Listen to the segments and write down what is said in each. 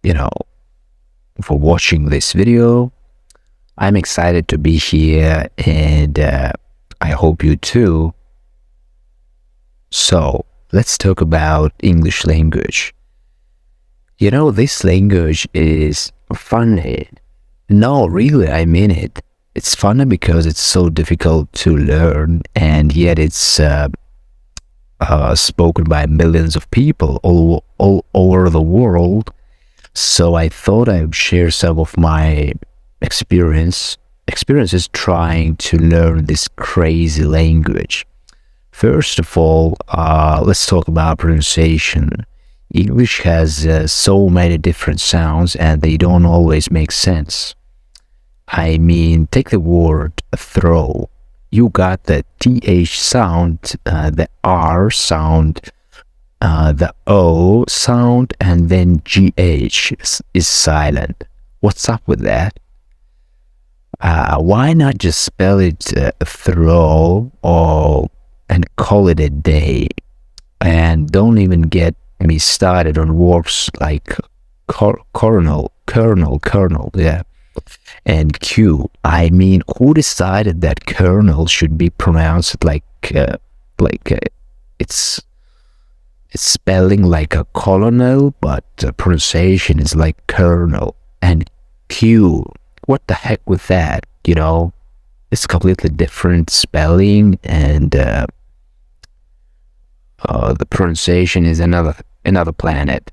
you know, for watching this video. I'm excited to be here, and I hope you too. So, let's talk about English language. This language is funny. No, really, I mean it. It's funny because it's so difficult to learn, and yet it's spoken by millions of people all over the world. So I thought I would share some of my experiences trying to learn this crazy language. First of all, let's talk about pronunciation. English has so many different sounds, and they don't always make sense. I mean, take the word throw. You got the TH sound, the R sound, the O sound, and then GH is silent. What's up with that? Why not just spell it throw and call it a day? And don't even get me started on verbs like kernel, yeah, and Q. I mean, who decided that kernel should be pronounced like it's spelling like a colonel, but pronunciation is like kernel. And Q, what the heck with that? It's completely different spelling, and the pronunciation is another planet.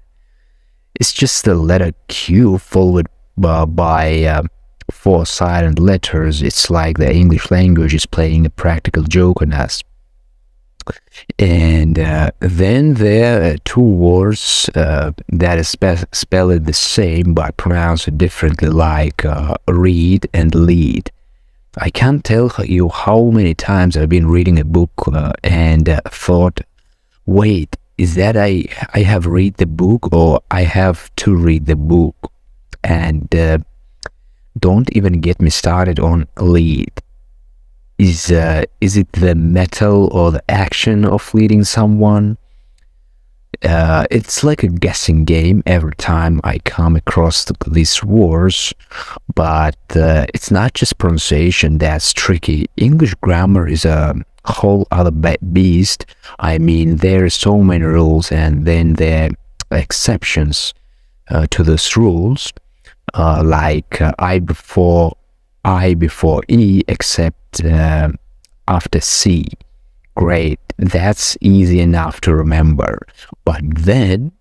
It's just the letter Q followed by 4 silent letters. It's like the English language is playing a practical joke on us. And then there are 2 words that is spelled the same but pronounced differently, like read and lead. I can't tell you how many times I've been reading a book and thought, wait, is that I have read the book, or I have to read the book? And don't even get me started on lead. Is it the metal or the action of leading someone? It's like a guessing game every time I come across these words, but it's not just pronunciation that's tricky. English grammar is a whole other beast. I mean, there are so many rules, and then there are exceptions to those rules, like I before E except after C. Great, that's easy enough to remember. But then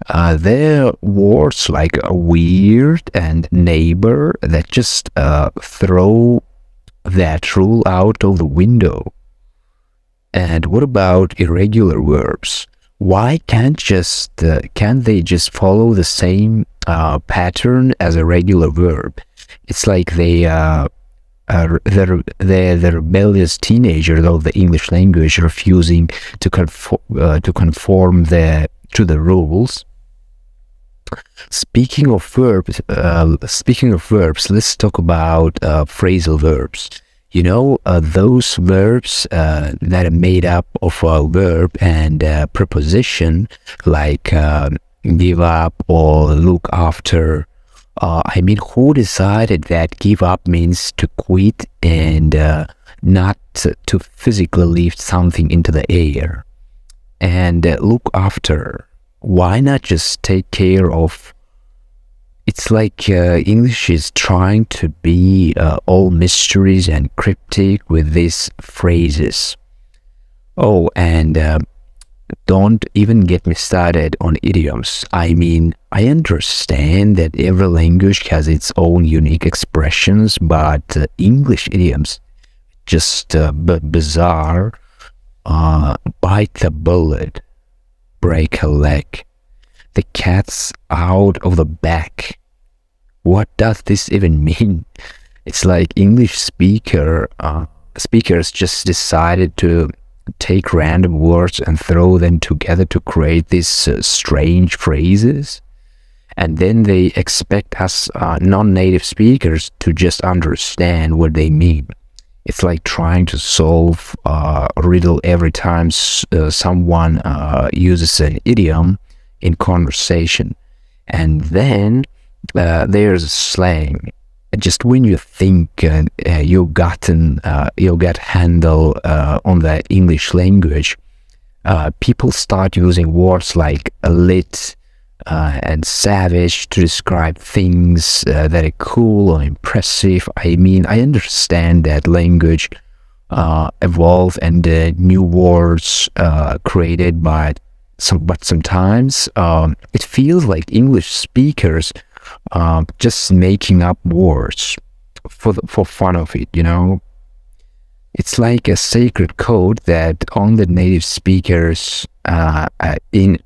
there are words like weird and neighbor that just throw that rule out of the window. And what about irregular verbs? Why can't they just follow the same pattern as a regular verb? It's like they're the rebellious teenagers of the English language, refusing to conform to the rules. Speaking of verbs, let's talk about phrasal verbs. Those verbs that are made up of a verb and preposition, like give up or look after. I mean, who decided that give up means to quit and not to physically lift something into the air? And look after, why not just take care of? It's like English is trying to be all mysteries and cryptic with these phrases. Oh, and don't even get me started on idioms. I mean, I understand that every language has its own unique expressions, but English idioms just bizarre. Bite the bullet, break a leg, the cat's out of the bag. What does this even mean? It's like English speakers just decided to take random words and throw them together to create these strange phrases, and then they expect us non-native speakers to just understand what they mean. It's like trying to solve a riddle every time someone uses an idiom in conversation. And then there's slang. Just when you think you got handle on the English language, people start using words like lit and savage to describe things that are cool or impressive. I mean, I understand that language evolve and new words created by but sometimes it feels like English speakers just making up words for fun of it, you know. It's like a sacred code that only native speakers in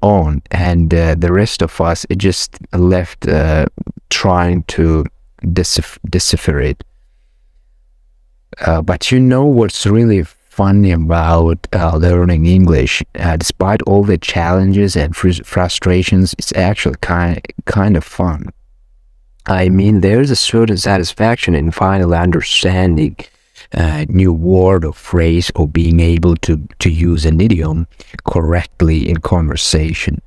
on, and the rest of us are just left trying to decipher it. But you know what's really funny about learning English? Despite all the challenges and frustrations, it's actually kind of fun. I mean, there's a certain satisfaction in finally understanding a new word or phrase, or being able to use an idiom correctly in conversation.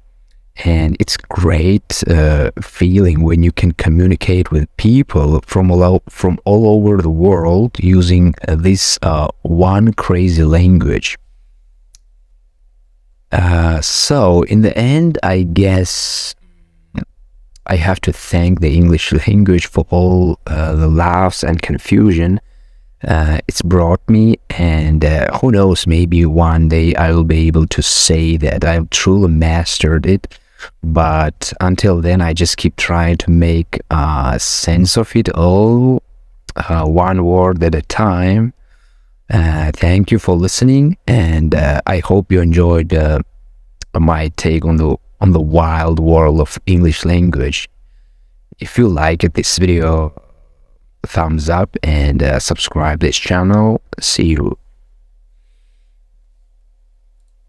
And it's great feeling when you can communicate with people from all over the world using this one crazy language. So in the end, I guess I have to thank the English language for all the laughs and confusion it's brought me, and who knows, maybe one day I will be able to say that I've truly mastered it. But until then, I just keep trying to make sense of it all, one word at a time. Thank you for listening, and I hope you enjoyed my take on the wild world of English language. If you liked this video, thumbs up and subscribe this channel. See you